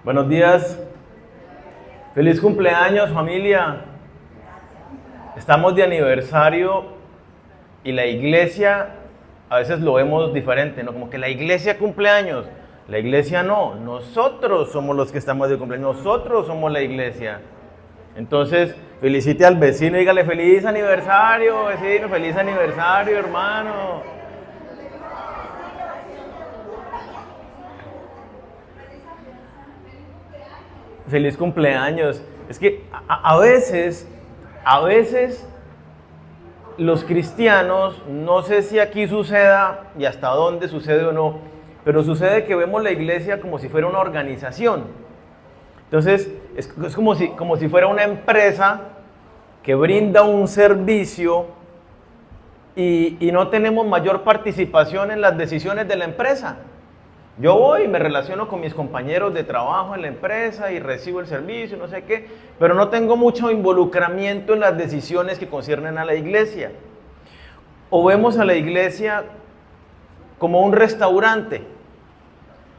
Buenos días, feliz cumpleaños familia. Estamos de aniversario y la iglesia a veces lo vemos diferente, ¿no? Como que la iglesia cumpleaños, la iglesia no, nosotros somos los que estamos de cumpleaños, nosotros somos la iglesia. Entonces, felicite al vecino y dígale feliz aniversario, vecino, feliz aniversario, hermano. Feliz cumpleaños. Es que a veces los cristianos, no sé si aquí suceda y hasta dónde sucede o no, pero sucede que vemos la iglesia como si fuera una organización. Entonces, es como si fuera una empresa que brinda un servicio y no tenemos mayor participación en las decisiones de la empresa. Yo voy y me relaciono con mis compañeros de trabajo en la empresa y recibo el servicio, no sé qué, pero no tengo mucho involucramiento en las decisiones que conciernen a la iglesia. O vemos a la iglesia como un restaurante,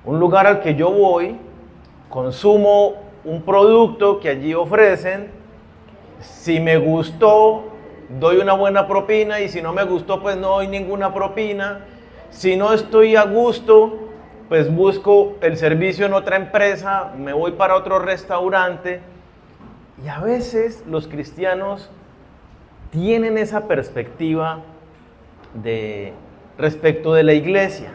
un lugar al que yo voy, consumo un producto que allí ofrecen, si me gustó, doy una buena propina y si no me gustó, pues no doy ninguna propina. Si no estoy a gusto, pues busco el servicio en otra empresa, me voy para otro restaurante. Y a veces los cristianos tienen esa perspectiva respecto de la iglesia,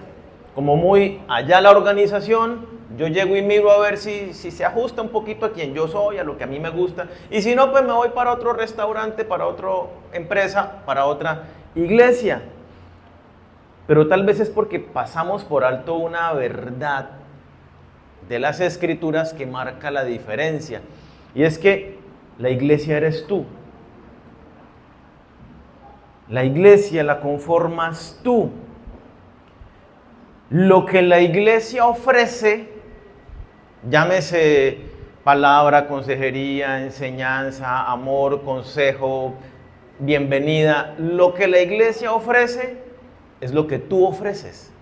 como muy allá la organización, yo llego y miro a ver si se ajusta un poquito a quien yo soy, a lo que a mí me gusta, y si no, pues me voy para otro restaurante, para otra empresa, para otra iglesia. Pero tal vez es porque pasamos por alto una verdad de las Escrituras que marca la diferencia. Y es que la iglesia eres tú. La iglesia la conformas tú. Lo que la iglesia ofrece, llámese palabra, consejería, enseñanza, amor, consejo, bienvenida, lo que la iglesia ofrece es lo que tú ofreces.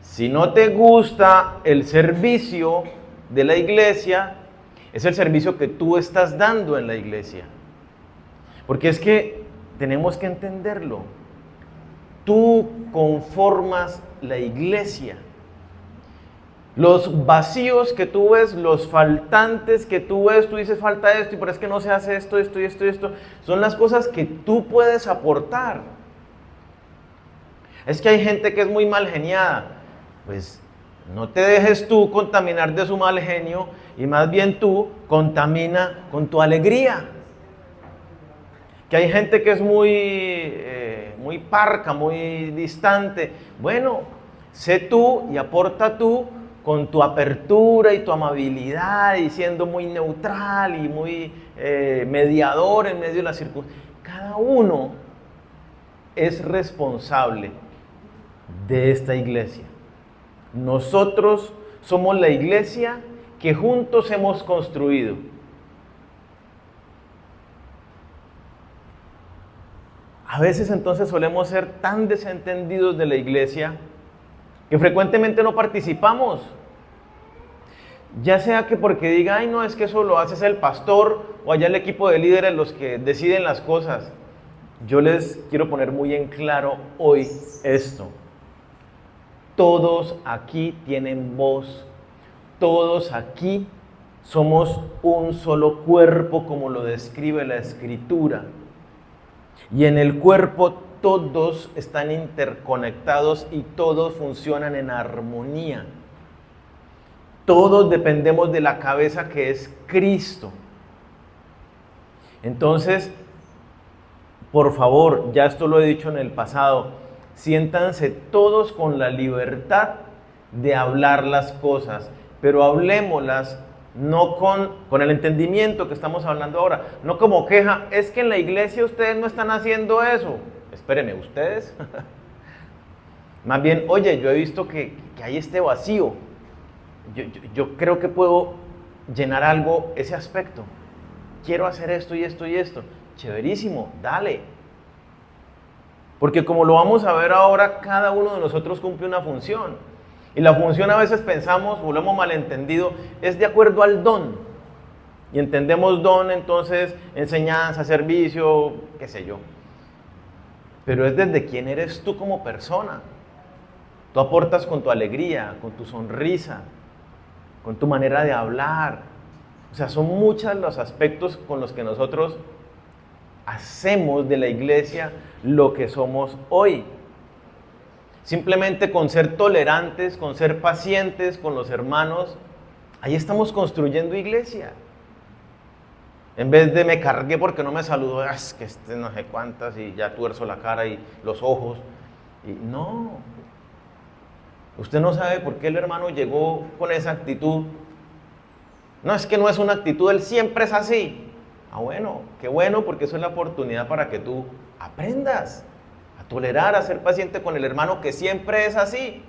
Si no te gusta el servicio de la iglesia, es el servicio que tú estás dando en la iglesia. Porque es que tenemos que entenderlo. Tú conformas la iglesia. Los vacíos que tú ves, los faltantes que tú ves, tú dices falta esto, pero es que no se hace esto, son las cosas que tú puedes aportar. Es que hay gente que es muy mal geniada. Pues no te dejes tú contaminar de su mal genio y más bien tú contamina con tu alegría. Que hay gente que es muy parca, muy distante. Bueno, sé tú y aporta tú con tu apertura y tu amabilidad y siendo muy neutral y muy mediador en medio de las circunstancias. Cada uno es responsable de esta iglesia. Nosotros somos la iglesia que juntos hemos construido. A veces entonces solemos ser tan desentendidos de la iglesia que frecuentemente no participamos. Ya sea que porque diga, ay no, es que eso lo hace el pastor o allá el equipo de líderes los que deciden las cosas. Yo les quiero poner muy en claro hoy esto. Todos aquí tienen voz, todos aquí somos un solo cuerpo como lo describe la Escritura. Y en el cuerpo todos están interconectados y todos funcionan en armonía. Todos dependemos de la cabeza que es Cristo. Entonces, por favor, ya esto lo he dicho en el pasado, siéntanse todos con la libertad de hablar las cosas, pero hablémoslas no con el entendimiento que estamos hablando ahora, no como queja, es que en la iglesia ustedes no están haciendo eso. Espérenme, ¿ustedes? Más bien, oye, yo he visto que hay este vacío, yo creo que puedo llenar algo, ese aspecto, quiero hacer esto y esto y esto, chéverísimo, dale. Porque como lo vamos a ver ahora, cada uno de nosotros cumple una función. Y la función a veces pensamos, o lo hemos malentendido, es de acuerdo al don. Y entendemos don, entonces, enseñanza, servicio, qué sé yo. Pero es desde quién eres tú como persona. Tú aportas con tu alegría, con tu sonrisa, con tu manera de hablar. O sea, son muchos los aspectos con los que nosotros hacemos de la iglesia lo que somos hoy. Simplemente con ser tolerantes, con ser pacientes con los hermanos, ahí estamos construyendo iglesia. En vez de me cargué porque no me saludó, es que no sé cuántas y ya tuerzo la cara y los ojos. Y no, usted no sabe por qué el hermano llegó con esa actitud. No, es que no es una actitud, él siempre es así. Ah, bueno, qué bueno, porque eso es la oportunidad para que tú aprendas a tolerar, a ser paciente con el hermano que siempre es así.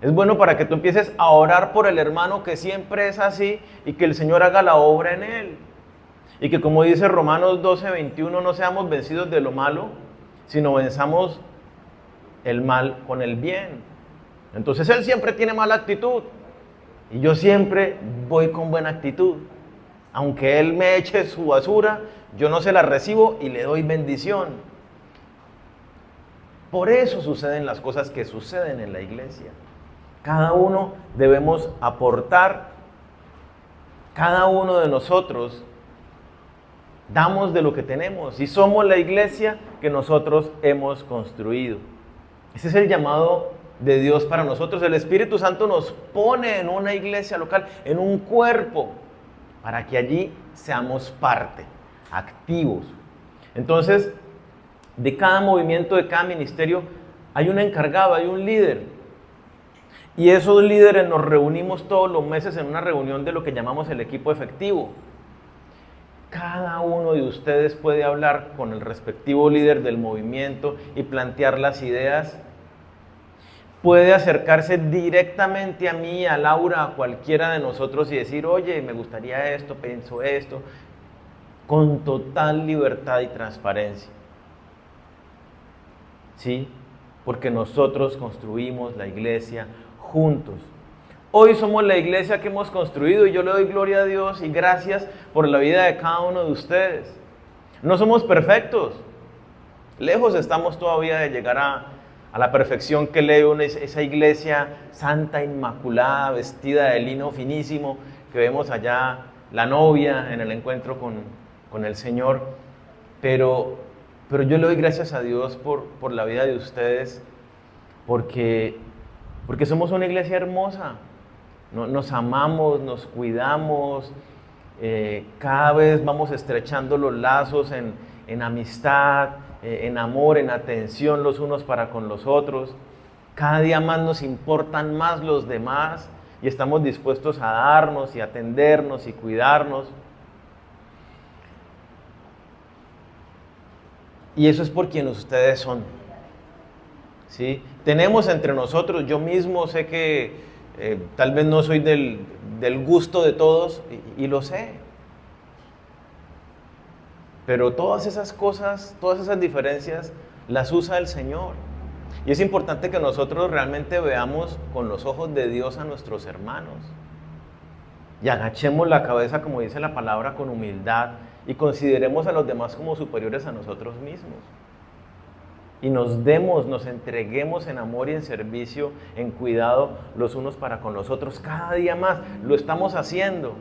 Es bueno para que tú empieces a orar por el hermano que siempre es así y que el Señor haga la obra en él. Y que, como dice Romanos 12:21, no seamos vencidos de lo malo, sino venzamos el mal con el bien. Entonces él siempre tiene mala actitud y yo siempre voy con buena actitud. Aunque él me eche su basura, yo no se la recibo y le doy bendición. Por eso suceden las cosas que suceden en la iglesia. Cada uno debemos aportar, cada uno de nosotros damos de lo que tenemos y somos la iglesia que nosotros hemos construido. Ese es el llamado de Dios para nosotros. El Espíritu Santo nos pone en una iglesia local, en un cuerpo, para que allí seamos parte, activos. Entonces, de cada movimiento, de cada ministerio, hay un encargado, hay un líder. Y esos líderes nos reunimos todos los meses en una reunión de lo que llamamos el equipo efectivo. Cada uno de ustedes puede hablar con el respectivo líder del movimiento y plantear las ideas. Puede acercarse directamente a mí, a Laura, a cualquiera de nosotros y decir, oye, me gustaría esto, pienso esto, con total libertad y transparencia. ¿Sí? Porque nosotros construimos la iglesia juntos. Hoy somos la iglesia que hemos construido y yo le doy gloria a Dios y gracias por la vida de cada uno de ustedes. No somos perfectos. Lejos estamos todavía de llegar a la perfección que lee esa iglesia santa, inmaculada, vestida de lino finísimo, que vemos allá la novia en el encuentro con el Señor. Pero yo le doy gracias a Dios por la vida de ustedes, porque somos una iglesia hermosa. Nos amamos, nos cuidamos, cada vez vamos estrechando los lazos en amistad, en amor, en atención los unos para con los otros. Cada día más nos importan más los demás y estamos dispuestos a darnos y atendernos y cuidarnos. Y eso es por quien ustedes son. ¿Sí? Tenemos entre nosotros, yo mismo sé que tal vez no soy del gusto de todos y lo sé. Pero todas esas cosas, todas esas diferencias las usa el Señor. Y es importante que nosotros realmente veamos con los ojos de Dios a nuestros hermanos. Y agachemos la cabeza, como dice la palabra, con humildad y consideremos a los demás como superiores a nosotros mismos. Y nos demos, nos entreguemos en amor y en servicio, en cuidado los unos para con los otros. Cada día más lo estamos haciendo,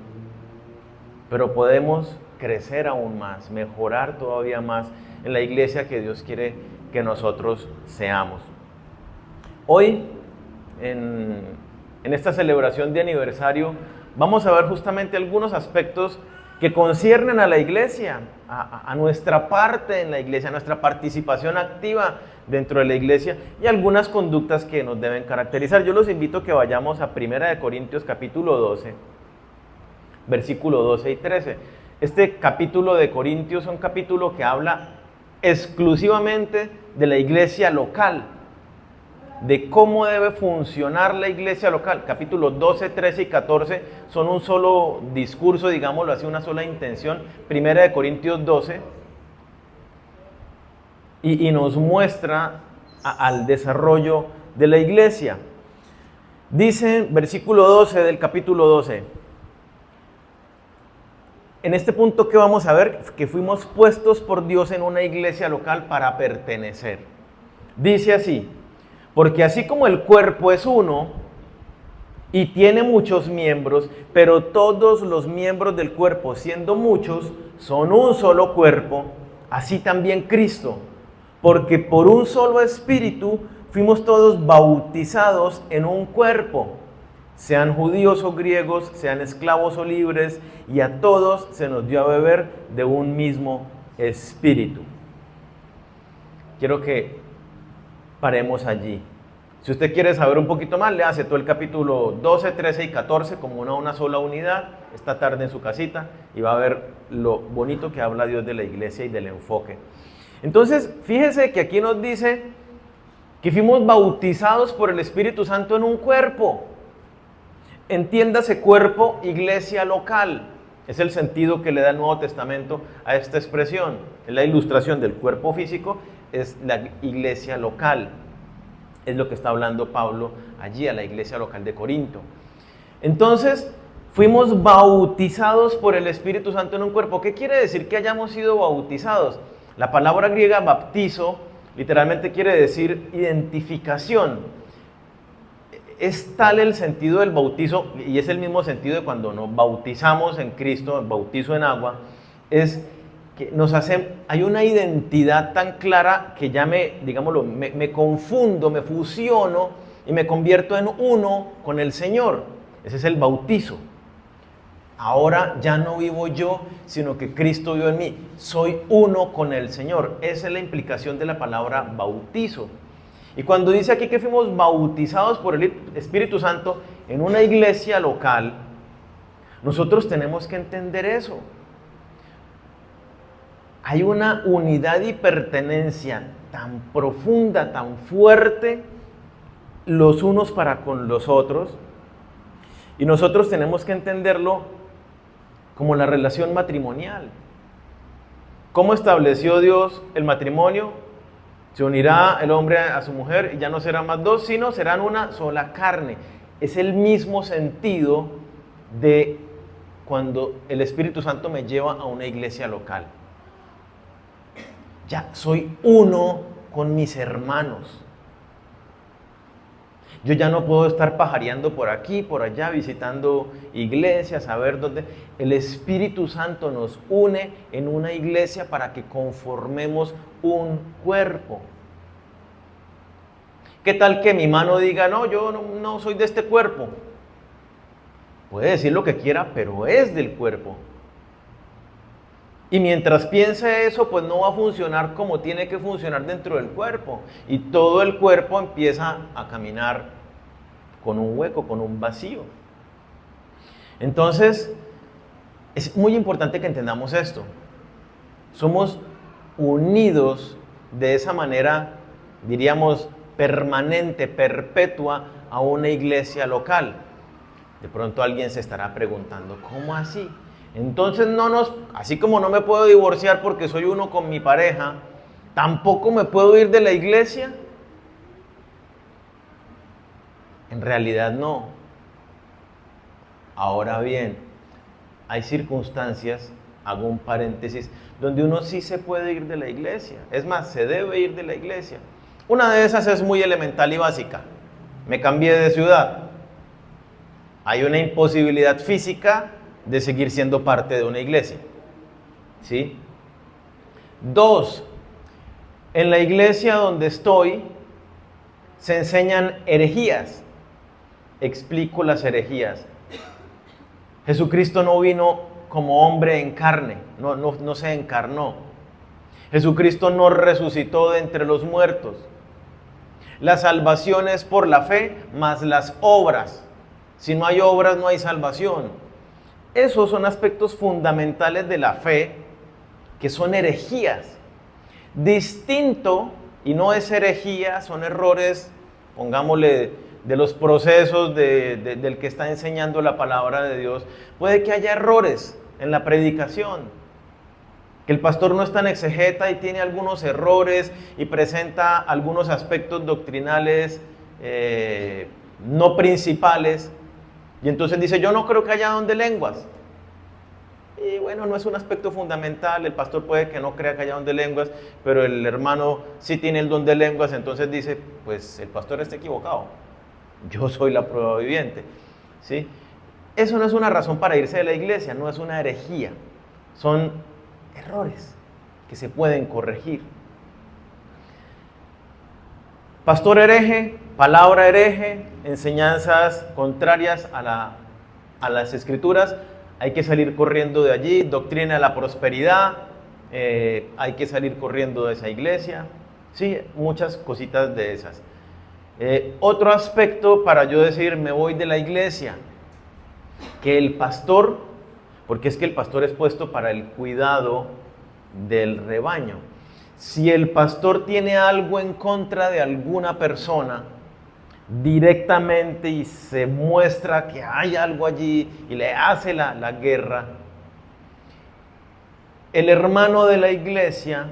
pero podemos crecer aún más, mejorar todavía más en la iglesia que Dios quiere que nosotros seamos. Hoy, en esta celebración de aniversario, vamos a ver justamente algunos aspectos que conciernen a la iglesia, a nuestra parte en la iglesia, a nuestra participación activa dentro de la iglesia y algunas conductas que nos deben caracterizar. Yo los invito a que vayamos a 1 Corintios capítulo 12, versículo 12 y 13. Este capítulo de Corintios es un capítulo que habla exclusivamente de la iglesia local, de cómo debe funcionar la iglesia local. Capítulos 12, 13 y 14 son un solo discurso, digámoslo así, una sola intención. 1 Corintios 12 y nos muestra al desarrollo de la iglesia. Dice, versículo 12 del capítulo 12. En este punto que vamos a ver, que fuimos puestos por Dios en una iglesia local para pertenecer. Dice así, porque así como el cuerpo es uno y tiene muchos miembros, pero todos los miembros del cuerpo, siendo muchos, son un solo cuerpo, así también Cristo, porque por un solo espíritu fuimos todos bautizados en un cuerpo, sean judíos o griegos, sean esclavos o libres, y a todos se nos dio a beber de un mismo espíritu. Quiero que paremos allí. Si usted quiere saber un poquito más, léase todo el capítulo 12, 13 y 14 como una sola unidad, esta tarde en su casita, y va a ver lo bonito que habla Dios de la iglesia y del enfoque. Entonces, fíjese que aquí nos dice que fuimos bautizados por el Espíritu Santo en un cuerpo. Entiéndase cuerpo, iglesia local. Es el sentido que le da el Nuevo Testamento a esta expresión. Es la ilustración del cuerpo físico, es la iglesia local. Es lo que está hablando Pablo allí a la iglesia local de Corinto. Entonces, fuimos bautizados por el Espíritu Santo en un cuerpo. ¿Qué quiere decir que hayamos sido bautizados? La palabra griega baptizo literalmente quiere decir identificación. Es tal el sentido del bautizo, y es el mismo sentido de cuando nos bautizamos en Cristo, el bautizo en agua, es que hay una identidad tan clara que ya me confundo, me fusiono y me convierto en uno con el Señor. Ese es el bautizo. Ahora ya no vivo yo, sino que Cristo vive en mí. Soy uno con el Señor. Esa es la implicación de la palabra bautizo. Y cuando dice aquí que fuimos bautizados por el Espíritu Santo en una iglesia local, nosotros tenemos que entender eso. Hay una unidad y pertenencia tan profunda, tan fuerte, los unos para con los otros, y nosotros tenemos que entenderlo como la relación matrimonial. ¿Cómo estableció Dios el matrimonio? Se unirá el hombre a su mujer y ya no serán más dos, sino serán una sola carne. Es el mismo sentido de cuando el Espíritu Santo me lleva a una iglesia local. Ya soy uno con mis hermanos. Yo ya no puedo estar pajareando por aquí, por allá, visitando iglesias, a ver dónde. El Espíritu Santo nos une en una iglesia para que conformemos un cuerpo. ¿Qué tal que mi mano diga, no, yo no soy de este cuerpo? Puede decir lo que quiera, pero es del cuerpo. Y mientras piense eso, pues no va a funcionar como tiene que funcionar dentro del cuerpo. Y todo el cuerpo empieza a caminar con un hueco, con un vacío. Entonces, es muy importante que entendamos esto. Somos unidos de esa manera, diríamos, permanente, perpetua, a una iglesia local. De pronto alguien se estará preguntando, ¿cómo así? Entonces así como no me puedo divorciar porque soy uno con mi pareja, ¿tampoco me puedo ir de la iglesia? En realidad no. Ahora bien, hay circunstancias, hago un paréntesis, donde uno sí se puede ir de la iglesia. Es más, se debe ir de la iglesia. Una de esas es muy elemental y básica. Me cambié de ciudad. Hay una imposibilidad física de seguir siendo parte de una iglesia. ¿Sí? 2. En la iglesia donde estoy se enseñan herejías. Explico las herejías. Jesucristo no vino como hombre en carne, no se encarnó. Jesucristo no resucitó de entre los muertos. La salvación es por la fe más las obras. Si no hay obras, no hay salvación. Esos son aspectos fundamentales de la fe que son herejías. Distinto, y no es herejía, son errores, pongámosle, de los procesos del que está enseñando la palabra de Dios. Puede que haya errores en la predicación, que el pastor no es tan exegeta y tiene algunos errores y presenta algunos aspectos doctrinales no principales. Y entonces dice, yo no creo que haya don de lenguas. Y bueno, no es un aspecto fundamental, el pastor puede que no crea que haya don de lenguas, pero el hermano sí tiene el don de lenguas, entonces dice, pues el pastor está equivocado, yo soy la prueba viviente, ¿sí? Eso no es una razón para irse de la iglesia, no es una herejía, son errores que se pueden corregir. Pastor hereje, palabra hereje, enseñanzas contrarias a las escrituras, hay que salir corriendo de allí. Doctrina de la prosperidad, hay que salir corriendo de esa iglesia. Sí, muchas cositas de esas. Otro aspecto para yo decir me voy de la iglesia, que el pastor, porque es que el pastor es puesto para el cuidado del rebaño. Si el pastor tiene algo en contra de alguna persona, directamente y se muestra que hay algo allí y le hace la guerra, el hermano de la iglesia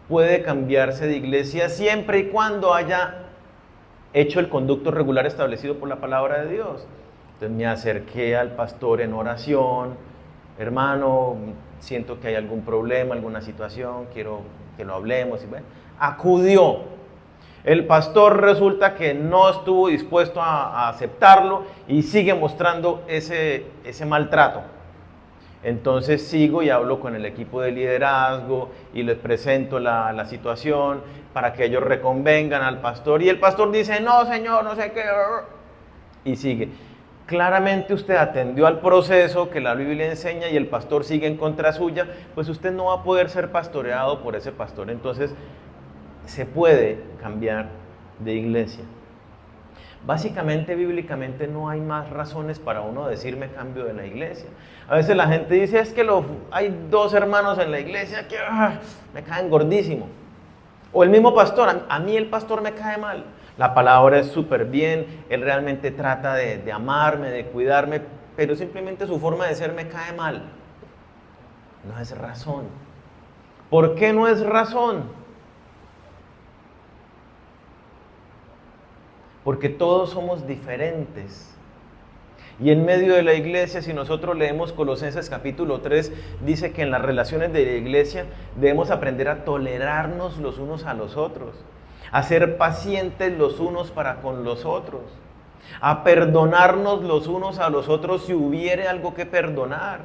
puede cambiarse de iglesia siempre y cuando haya hecho el conducto regular establecido por la palabra de Dios. Entonces me acerqué al pastor en oración, hermano, siento que hay algún problema, alguna situación, quiero que lo hablemos. Y bueno, acudió. El pastor resulta que no estuvo dispuesto a aceptarlo y sigue mostrando ese maltrato. Entonces sigo y hablo con el equipo de liderazgo y les presento la situación para que ellos reconvengan al pastor. Y el pastor dice, no señor, no sé qué. Y sigue. Claramente usted atendió al proceso que la Biblia enseña y el pastor sigue en contra suya, pues usted no va a poder ser pastoreado por ese pastor. Entonces se puede cambiar de iglesia. Básicamente, bíblicamente, no hay más razones para uno decir me cambio de la iglesia. A veces la gente dice, es que hay dos hermanos en la iglesia que me caen gordísimo. O el mismo pastor, a mí el pastor me cae mal. La palabra es súper bien, él realmente trata de amarme, de cuidarme, pero simplemente su forma de ser me cae mal. No es razón. ¿Por qué no es razón? Porque todos somos diferentes. Y en medio de la iglesia, si nosotros leemos Colosenses capítulo 3, dice que en las relaciones de la iglesia debemos aprender a tolerarnos los unos a los otros, a ser pacientes los unos para con los otros, a perdonarnos los unos a los otros si hubiere algo que perdonar.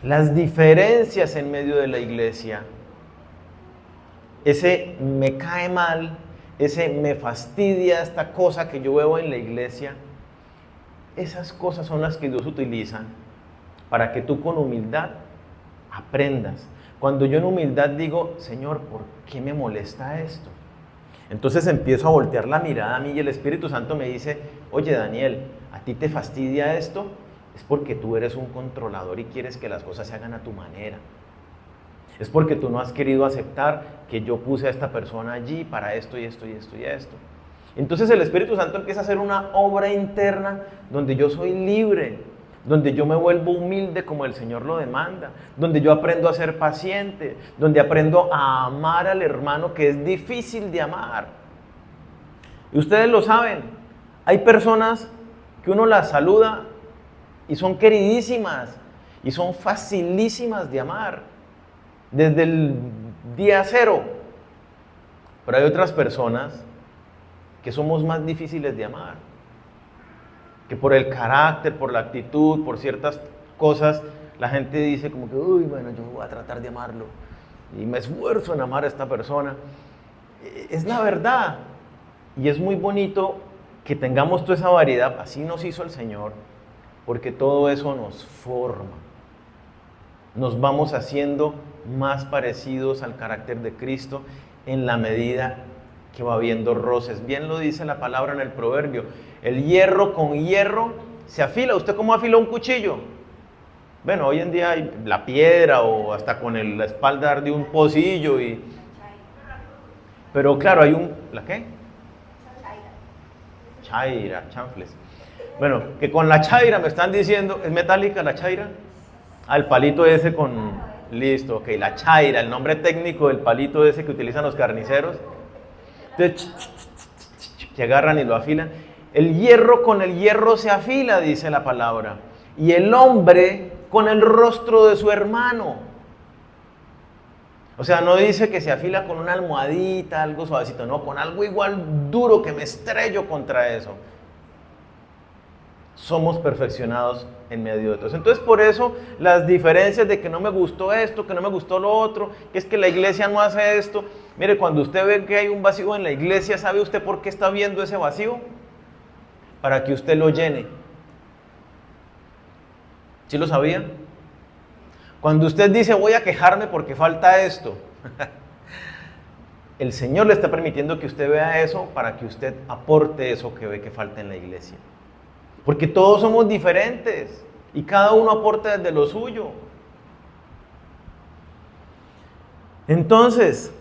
Las diferencias en medio de la iglesia, ese me cae mal, ese me fastidia esta cosa que yo veo en la iglesia, esas cosas son las que Dios utiliza para que tú con humildad aprendas. Cuando yo en humildad digo, Señor, ¿por qué me molesta esto? Entonces empiezo a voltear la mirada a mí y el Espíritu Santo me dice, oye Daniel, ¿a ti te fastidia esto? Es porque tú eres un controlador y quieres que las cosas se hagan a tu manera. Es porque tú no has querido aceptar que yo puse a esta persona allí para esto y esto y esto y esto. Entonces el Espíritu Santo empieza a hacer una obra interna donde yo soy libre, donde yo me vuelvo humilde como el Señor lo demanda, donde yo aprendo a ser paciente, donde aprendo a amar al hermano que es difícil de amar. Y ustedes lo saben, hay personas que uno las saluda y son queridísimas y son facilísimas de amar desde el día cero. Pero hay otras personas que somos más difíciles de amar, que por el carácter, por la actitud, por ciertas cosas, la gente dice como que, uy, bueno, yo voy a tratar de amarlo y me esfuerzo en amar a esta persona. Es la verdad y es muy bonito que tengamos toda esa variedad, así nos hizo el Señor, porque todo eso nos forma. Nos vamos haciendo más parecidos al carácter de Cristo en la medida que va habiendo roces. Bien lo dice la palabra en el proverbio, el hierro con hierro se afila. ¿Usted cómo afila un cuchillo? Bueno, hoy en día hay la piedra o hasta con la espalda de un pocillo. Pero claro, hay ¿la qué? Chaira, chanfles. Bueno, que con la chaira me están diciendo, ¿es metálica la chaira? Al palito ese listo, ok, la chaira, el nombre técnico del palito ese que utilizan los carniceros. Entonces, que agarran y lo afilan. El hierro con el hierro se afila, dice la palabra. Y el hombre con el rostro de su hermano. O sea, no dice que se afila con una almohadita, algo suavecito, no, con algo igual duro que me estrello contra eso. Somos perfeccionados en medio de todo. Entonces, por eso las diferencias de que no me gustó esto, que no me gustó lo otro, que es que la iglesia no hace esto. Mire, cuando usted ve que hay un vacío en la iglesia, ¿sabe usted por qué está viendo ese vacío? Para que usted lo llene. ¿Sí lo sabía? Cuando usted dice voy a quejarme porque falta esto, el Señor le está permitiendo que usted vea eso para que usted aporte eso que ve que falta en la iglesia. Porque todos somos diferentes y cada uno aporta desde lo suyo. Entonces,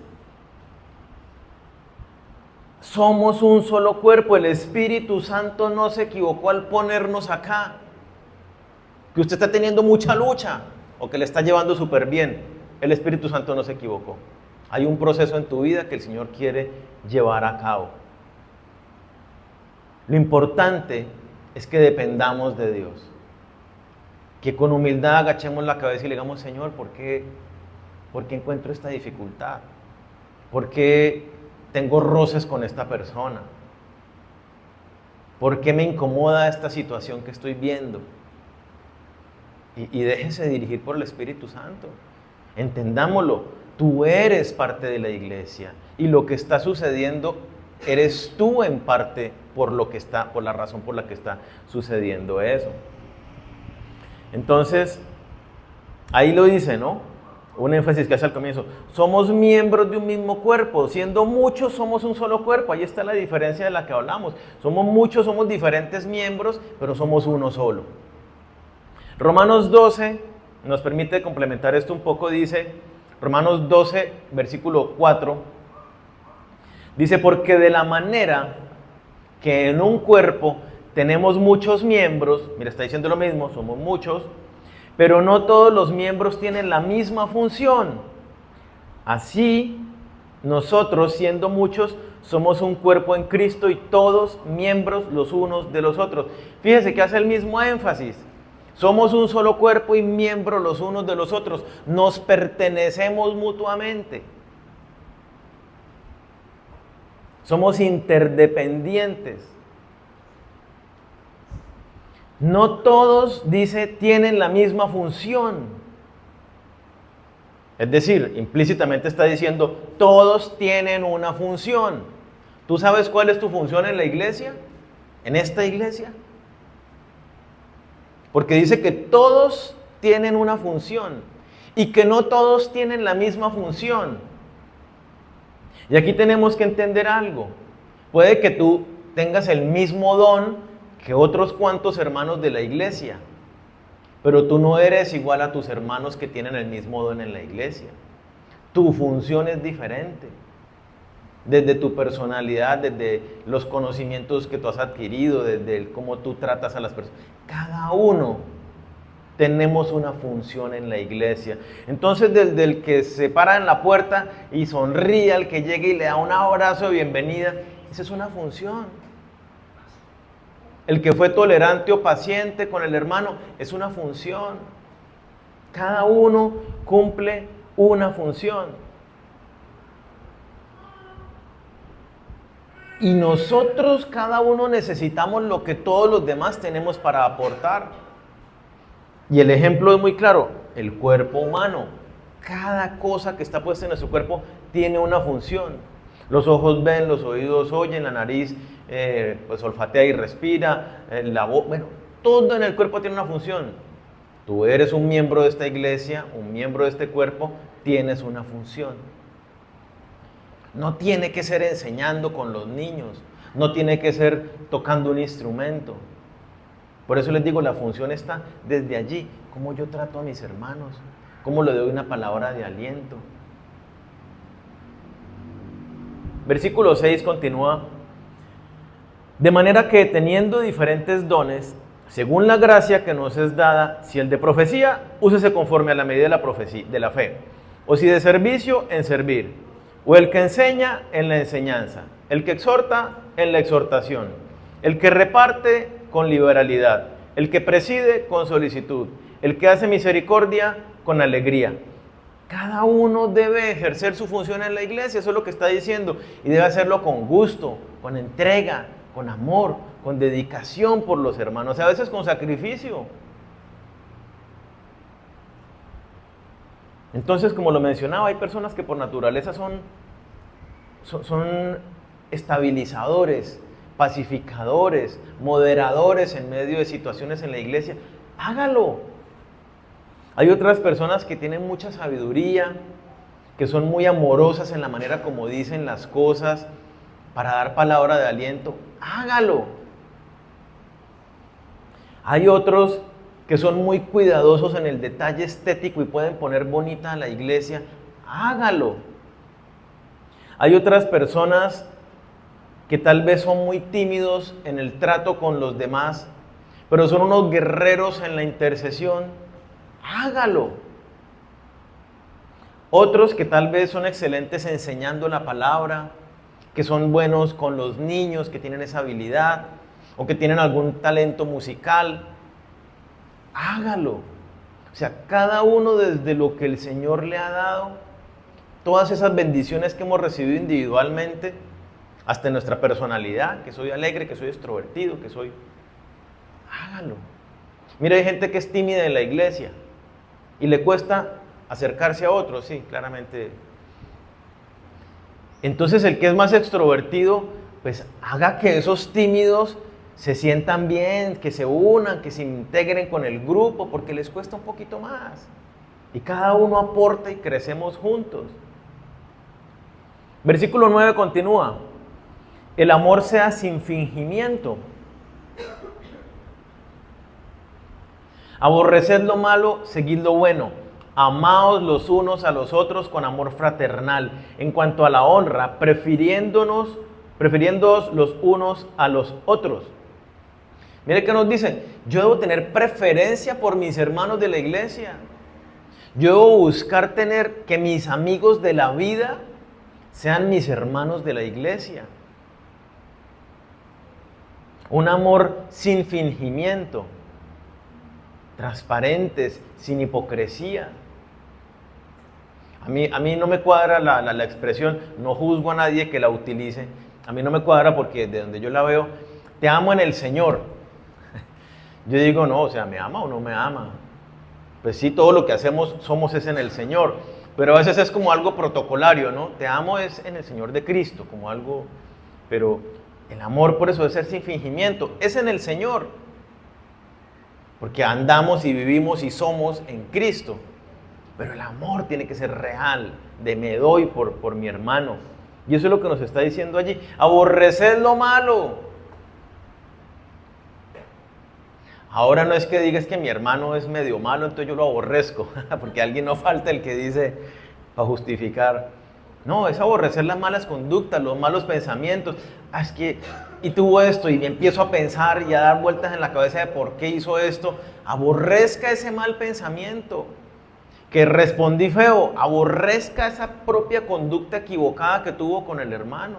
somos un solo cuerpo. El Espíritu Santo no se equivocó al ponernos acá. Que usted está teniendo mucha lucha o que le está llevando súper bien. El Espíritu Santo no se equivocó. Hay un proceso en tu vida que el Señor quiere llevar a cabo. Lo importante es que dependamos de Dios. Que con humildad agachemos la cabeza y le digamos, Señor, ¿por qué encuentro esta dificultad? ¿Por qué tengo roces con esta persona? ¿Por qué me incomoda esta situación que estoy viendo? Y déjese dirigir por el Espíritu Santo. Entendámoslo, tú eres parte de la iglesia y lo que está sucediendo eres tú en parte por la razón por la que está sucediendo eso. Entonces, ahí lo dice, ¿no? Un énfasis que hace al comienzo. Somos miembros de un mismo cuerpo. Siendo muchos, somos un solo cuerpo. Ahí está la diferencia de la que hablamos. Somos muchos, somos diferentes miembros, pero somos uno solo. Romanos 12 nos permite complementar esto un poco. Dice, Romanos 12, versículo 4. Dice, porque de la manera que en un cuerpo tenemos muchos miembros, mira, está diciendo lo mismo, somos muchos, pero no todos los miembros tienen la misma función. Así, nosotros, siendo muchos, somos un cuerpo en Cristo y todos miembros los unos de los otros. Fíjese que hace el mismo énfasis. Somos un solo cuerpo y miembros los unos de los otros. Nos pertenecemos mutuamente. Somos interdependientes. No todos, dice, tienen la misma función. Es decir, implícitamente está diciendo, todos tienen una función. ¿Tú sabes cuál es tu función en la iglesia? ¿En esta iglesia? Porque dice que todos tienen una función y que no todos tienen la misma función. Y aquí tenemos que entender algo. Puede que tú tengas el mismo don que otros cuantos hermanos de la iglesia, pero tú no eres igual a tus hermanos que tienen el mismo don en la iglesia. Tu función es diferente. Desde tu personalidad, desde los conocimientos que tú has adquirido, desde cómo tú tratas a las personas. Cada uno tenemos una función en la iglesia. Entonces, desde el que se para en la puerta y sonríe al que llega y le da un abrazo de bienvenida, esa es una función. El que fue tolerante o paciente con el hermano, es una función. Cada uno cumple una función. Y nosotros, cada uno, necesitamos lo que todos los demás tenemos para aportar. Y el ejemplo es muy claro, el cuerpo humano. Cada cosa que está puesta en nuestro cuerpo tiene una función. Los ojos ven, los oídos oyen, la nariz pues olfatea y respira, la voz, bueno, todo en el cuerpo tiene una función. Tú eres un miembro de esta iglesia, un miembro de este cuerpo, tienes una función. No tiene que ser enseñando con los niños, no tiene que ser tocando un instrumento. Por eso les digo, la función está desde allí, cómo yo trato a mis hermanos, cómo le doy una palabra de aliento. Versículo 6 continúa, de manera que teniendo diferentes dones, según la gracia que nos es dada, si el de profecía, úsese conforme a la medida de la fe, o si de servicio, en servir, o el que enseña, en la enseñanza. El que exhorta en la exhortación. El que reparte con liberalidad. El que preside con solicitud. El que hace misericordia con alegría. Cada uno debe ejercer su función en la iglesia, eso es lo que está diciendo. Y debe hacerlo con gusto, con entrega, con amor, con dedicación por los hermanos. A veces con sacrificio. Entonces, como lo mencionaba, hay personas que por naturaleza son estabilizadores, pacificadores, moderadores en medio de situaciones en la iglesia. Hágalo. Hay otras personas que tienen mucha sabiduría, que son muy amorosas en la manera como dicen las cosas, para dar palabra de aliento. Hágalo. Hay otros que son muy cuidadosos en el detalle estético y pueden poner bonita a la iglesia. Hágalo. Hay otras personas que tal vez son muy tímidos en el trato con los demás, pero son unos guerreros en la intercesión. Hágalo. Otros que tal vez son excelentes enseñando la palabra, que son buenos con los niños, que tienen esa habilidad, o que tienen algún talento musical. Hágalo. O sea, cada uno desde lo que el Señor le ha dado, todas esas bendiciones que hemos recibido individualmente, hasta en nuestra personalidad, que soy alegre, que soy extrovertido, que soy... Hágalo. Mira, hay gente que es tímida en la iglesia y le cuesta acercarse a otros, sí, claramente. Entonces el que es más extrovertido, pues haga que esos tímidos se sientan bien, que se unan, que se integren con el grupo, porque les cuesta un poquito más. Y cada uno aporta y crecemos juntos. Versículo 9 continúa. El amor sea sin fingimiento. Aborreced lo malo, seguid lo bueno. Amaos los unos a los otros con amor fraternal. En cuanto a la honra, prefiriéndoos los unos a los otros. Mire que nos dicen, yo debo tener preferencia por mis hermanos de la iglesia. Yo debo buscar tener que mis amigos de la vida sean mis hermanos de la iglesia. Un amor sin fingimiento, transparentes, sin hipocresía. A mí no me cuadra la expresión, no juzgo a nadie que la utilice. A mí no me cuadra porque de donde yo la veo, te amo en el Señor. Yo digo, no, o sea, ¿me ama o no me ama? Pues sí, todo lo que hacemos somos es en el Señor, pero a veces es como algo protocolario, ¿no? Te amo es en el Señor de Cristo, como algo, pero el amor por eso debe ser sin fingimiento, es en el Señor, porque andamos y vivimos y somos en Cristo, pero el amor tiene que ser real, de me doy por mi hermano, y eso es lo que nos está diciendo allí, aborreced lo malo. Ahora no es que digas que mi hermano es medio malo, entonces yo lo aborrezco, porque alguien no falta el que dice para justificar. No, es aborrecer las malas conductas, los malos pensamientos. Es que, y tuvo esto, y empiezo a pensar y a dar vueltas en la cabeza de por qué hizo esto. Aborrezca ese mal pensamiento. Que respondí feo, aborrezca esa propia conducta equivocada que tuvo con el hermano.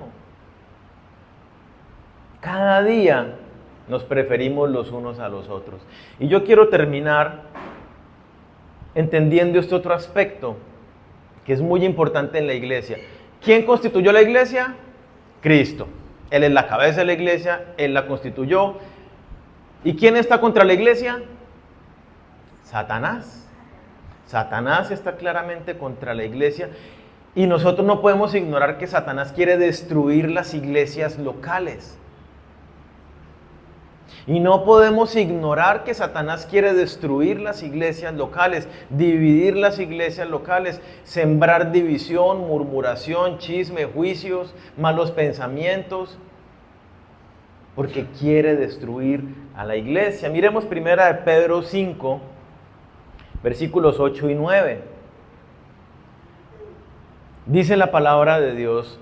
Cada día nos preferimos los unos a los otros. Y yo quiero terminar entendiendo este otro aspecto que es muy importante en la iglesia. ¿Quién constituyó la iglesia? Cristo. Él es la cabeza de la iglesia, Él la constituyó. ¿Y quién está contra la iglesia? Satanás. Satanás está claramente contra la iglesia y nosotros no podemos ignorar que Satanás quiere destruir las iglesias locales. Y no podemos ignorar que Satanás quiere destruir las iglesias locales, dividir las iglesias locales, sembrar división, murmuración, chisme, juicios, malos pensamientos, porque quiere destruir a la iglesia. Miremos primera de Pedro 5, versículos 8 y 9. Dice la palabra de Dios,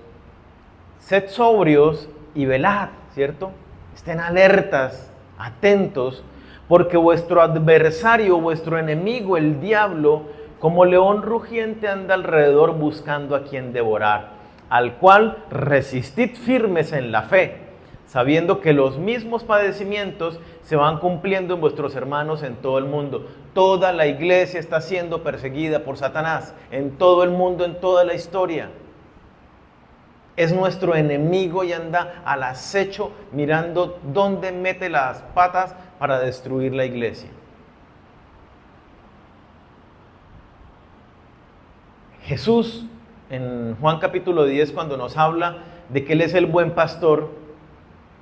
sed sobrios y velad, ¿cierto? Estén alertas, atentos, porque vuestro adversario, vuestro enemigo, el diablo, como león rugiente anda alrededor buscando a quien devorar, al cual resistid firmes en la fe, sabiendo que los mismos padecimientos se van cumpliendo en vuestros hermanos en todo el mundo. Toda la iglesia está siendo perseguida por Satanás, en todo el mundo, en toda la historia. Es nuestro enemigo y anda al acecho mirando dónde mete las patas para destruir la iglesia. Jesús, en Juan capítulo 10, cuando nos habla de que Él es el buen pastor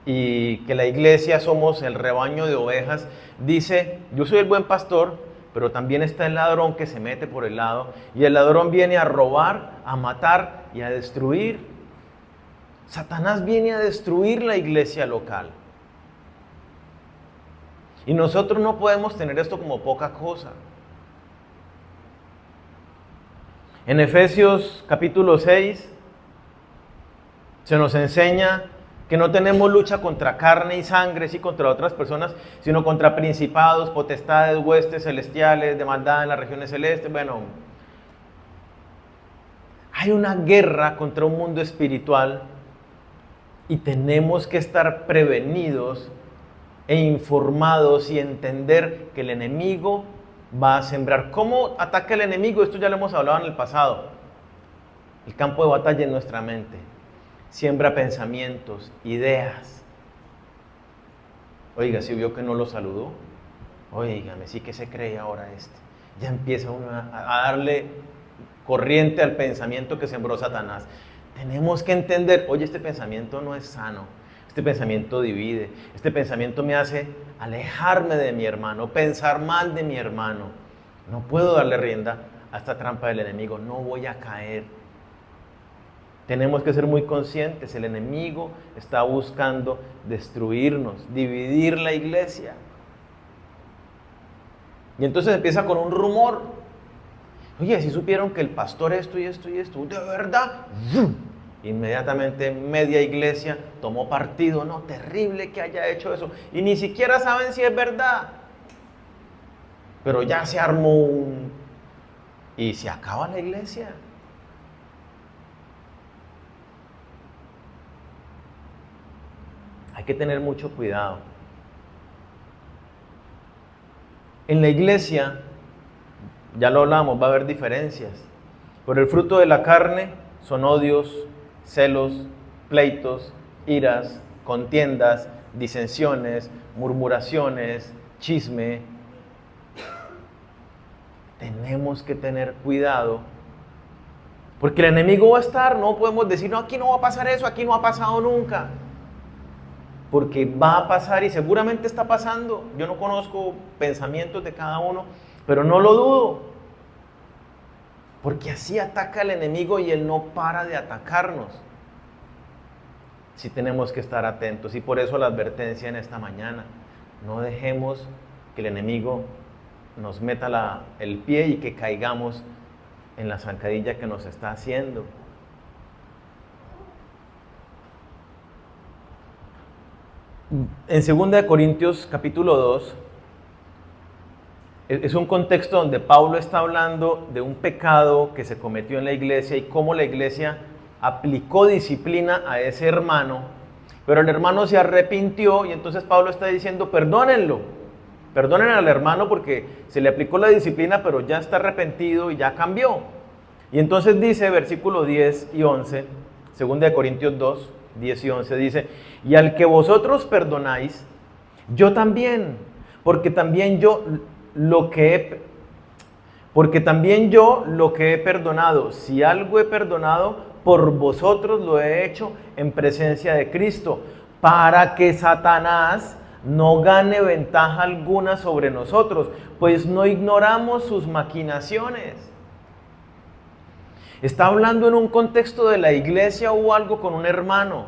y que la iglesia somos el rebaño de ovejas, dice, yo soy el buen pastor, pero también está el ladrón que se mete por el lado, y el ladrón viene a robar, a matar y a destruir. Satanás viene a destruir la iglesia local. Y nosotros no podemos tener esto como poca cosa. En Efesios capítulo 6 se nos enseña que no tenemos lucha contra carne y sangre, sí, contra otras personas, sino contra principados, potestades, huestes celestiales, de maldad en las regiones celestes. Bueno, hay una guerra contra un mundo espiritual y tenemos que estar prevenidos e informados y entender que el enemigo va a sembrar. ¿Cómo ataca el enemigo? Esto ya lo hemos hablado en el pasado. El campo de batalla en nuestra mente. Siembra pensamientos, ideas. Oiga, ¿sí vio que no lo saludó? Óigame, sí que se cree ahora este. Ya empieza uno a darle corriente al pensamiento que sembró Satanás. Tenemos que entender, oye, este pensamiento no es sano, este pensamiento divide, este pensamiento me hace alejarme de mi hermano, pensar mal de mi hermano. No puedo darle rienda a esta trampa del enemigo, no voy a caer. Tenemos que ser muy conscientes, el enemigo está buscando destruirnos, dividir la iglesia. Y entonces empieza con un rumor. Oye, si supieron que el pastor esto y esto y esto, ¿de verdad? ¡Zum! Inmediatamente media iglesia tomó partido. No, terrible que haya hecho eso. Y ni siquiera saben si es verdad. Pero ya se armó y se acaba la iglesia. Hay que tener mucho cuidado. En la iglesia, ya lo hablamos, va a haber diferencias. Por el fruto de la carne son odios, celos, pleitos, iras, contiendas, disensiones, murmuraciones, chisme. Tenemos que tener cuidado, porque el enemigo va a estar, no podemos decir, no, aquí no va a pasar eso, aquí no ha pasado nunca. Porque va a pasar y seguramente está pasando. Yo no conozco pensamientos de cada uno, pero no lo dudo. Porque así ataca el enemigo y él no para de atacarnos. Sí tenemos que estar atentos y por eso la advertencia en esta mañana. No dejemos que el enemigo nos meta el pie y que caigamos en la zancadilla que nos está haciendo. En 2 Corintios capítulo 2, es un contexto donde Pablo está hablando de un pecado que se cometió en la iglesia y cómo la iglesia aplicó disciplina a ese hermano, pero el hermano se arrepintió y entonces Pablo está diciendo, perdónenlo, perdonen al hermano porque se le aplicó la disciplina, pero ya está arrepentido y ya cambió. Y entonces dice, versículos 10 y 11, 2 Corintios 2, 10 y 11, dice, y al que vosotros perdonáis, yo también, porque también yo lo que he perdonado, si algo he perdonado, por vosotros lo he hecho en presencia de Cristo, para que Satanás no gane ventaja alguna sobre nosotros, pues no ignoramos sus maquinaciones. Está hablando en un contexto de la iglesia o algo con un hermano.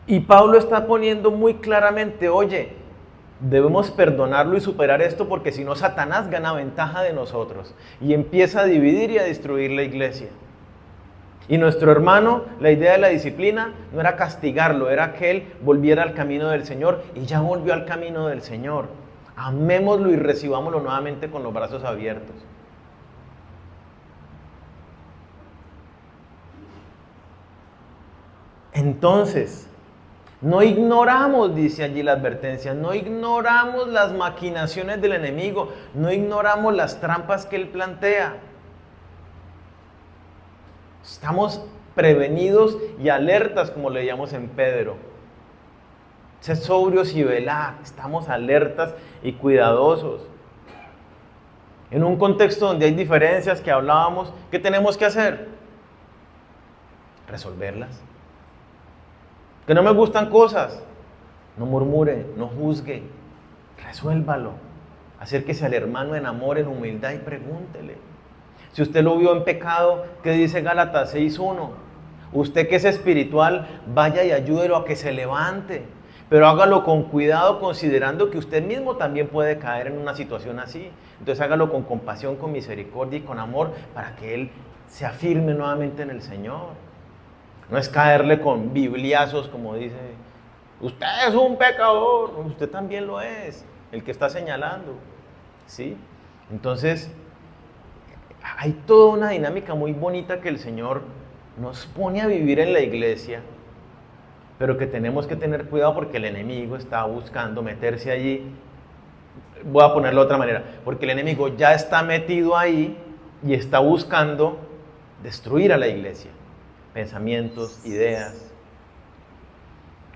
Y Pablo está poniendo muy claramente, oye, debemos perdonarlo y superar esto porque si no Satanás gana ventaja de nosotros y empieza a dividir y a destruir la iglesia. Y nuestro hermano, la idea de la disciplina no era castigarlo, era que él volviera al camino del Señor y ya volvió al camino del Señor. Amémoslo y recibámoslo nuevamente con los brazos abiertos. Entonces, no ignoramos, dice allí la advertencia, no ignoramos las maquinaciones del enemigo, no ignoramos las trampas que él plantea. Estamos prevenidos y alertas, como leíamos en Pedro. Sed sobrios y velad, estamos alertas y cuidadosos. En un contexto donde hay diferencias que hablábamos, ¿qué tenemos que hacer? Resolverlas. Que no me gustan cosas, no murmure, no juzgue, resuélvalo. Acérquese al hermano en amor, en humildad y pregúntele. Si usted lo vio en pecado, ¿qué dice Gálatas 6:1? Usted que es espiritual, vaya y ayúdelo a que se levante, pero hágalo con cuidado, considerando que usted mismo también puede caer en una situación así. Entonces hágalo con compasión, con misericordia y con amor, para que él se afirme nuevamente en el Señor. No es caerle con bibliazos, como dice, usted es un pecador, usted también lo es, el que está señalando, ¿sí? Entonces, hay toda una dinámica muy bonita que el Señor nos pone a vivir en la iglesia, pero que tenemos que tener cuidado porque el enemigo está buscando meterse allí. Voy a ponerlo de otra manera, porque el enemigo ya está metido ahí y está buscando destruir a la iglesia. Pensamientos, ideas.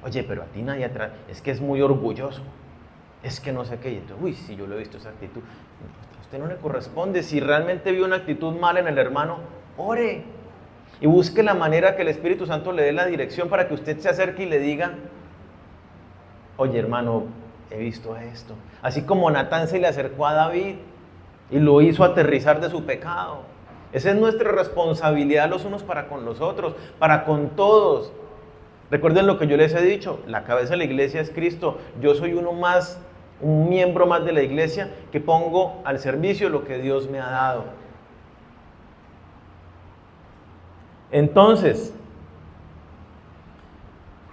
Oye, pero a ti nadie atrás, es que es muy orgulloso, es que no sé qué. Y entonces, uy, si yo lo he visto esa actitud, a usted no le corresponde. Si realmente vio una actitud mala en el hermano, ore y busque la manera que el Espíritu Santo le dé la dirección para que usted se acerque y le diga, oye hermano, he visto esto. Así como Natán se le acercó a David y lo hizo aterrizar de su pecado. Esa es nuestra responsabilidad los unos para con los otros, para con todos. Recuerden lo que yo les he dicho, la cabeza de la iglesia es Cristo. Yo soy uno más, un miembro más de la iglesia que pongo al servicio lo que Dios me ha dado. Entonces,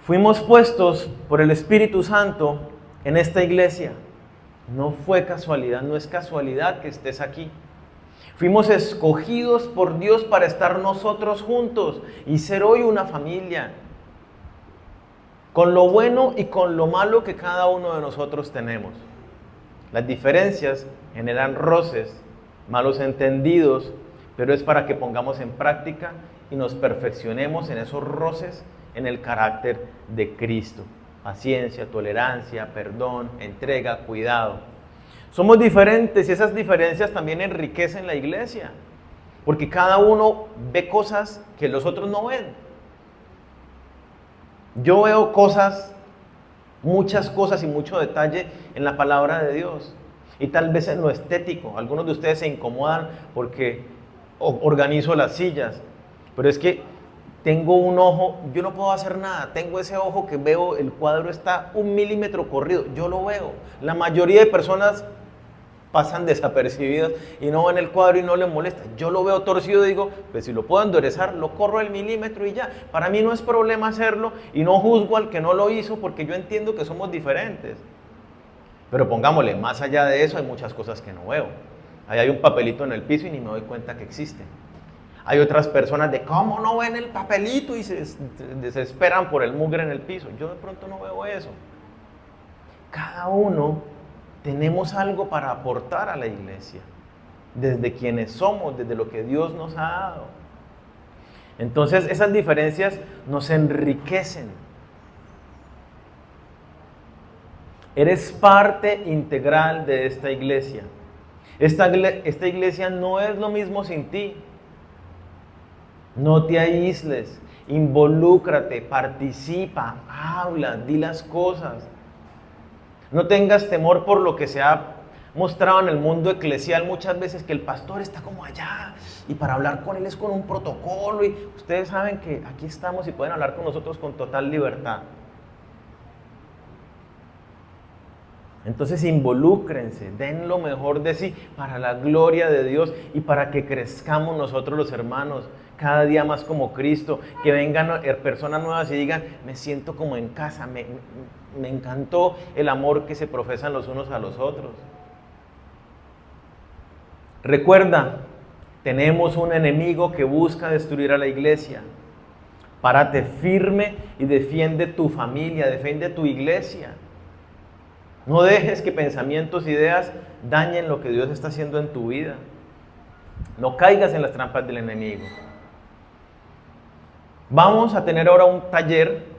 fuimos puestos por el Espíritu Santo en esta iglesia. No fue casualidad, no es casualidad que estés aquí. Fuimos escogidos por Dios para estar nosotros juntos y ser hoy una familia, con lo bueno y con lo malo que cada uno de nosotros tenemos. Las diferencias generan roces, malos entendidos, pero es para que pongamos en práctica y nos perfeccionemos en esos roces en el carácter de Cristo. Paciencia, tolerancia, perdón, entrega, cuidado. Somos diferentes y esas diferencias también enriquecen la iglesia, porque cada uno ve cosas que los otros no ven. Yo veo cosas, muchas cosas y mucho detalle en la palabra de Dios, y tal vez en lo estético. Algunos de ustedes se incomodan porque organizo las sillas, pero es que tengo un ojo, yo no puedo hacer nada, tengo ese ojo que veo, el cuadro está 1 milímetro corrido, yo lo veo. La mayoría de personas pasan desapercibidas y no ven el cuadro y no les molesta. Yo lo veo torcido y digo, pues si lo puedo enderezar, lo corro el milímetro y ya. Para mí no es problema hacerlo y no juzgo al que no lo hizo porque yo entiendo que somos diferentes. Pero pongámosle, más allá de eso hay muchas cosas que no veo. Ahí hay un papelito en el piso y ni me doy cuenta que existe. Hay otras personas de cómo no ven el papelito y se desesperan por el mugre en el piso. Yo de pronto no veo eso. Cada uno tenemos algo para aportar a la iglesia, desde quienes somos, desde lo que Dios nos ha dado. Entonces esas diferencias nos enriquecen. Eres parte integral de esta iglesia. Esta iglesia no es lo mismo sin ti. No te aísles, involúcrate, participa, habla, di las cosas. No tengas temor por lo que se ha mostrado en el mundo eclesial muchas veces, que el pastor está como allá y para hablar con él es con un protocolo, y ustedes saben que aquí estamos y pueden hablar con nosotros con total libertad. Entonces involúcrense, den lo mejor de sí para la gloria de Dios y para que crezcamos nosotros los hermanos cada día más como Cristo, que vengan personas nuevas y digan, me siento como en casa, me encantó el amor que se profesan los unos a los otros. Recuerda, tenemos un enemigo que busca destruir a la iglesia. Párate firme y defiende tu familia, defiende tu iglesia. No dejes que pensamientos, ideas dañen lo que Dios está haciendo en tu vida. No caigas en las trampas del enemigo. Vamos a tener ahora un taller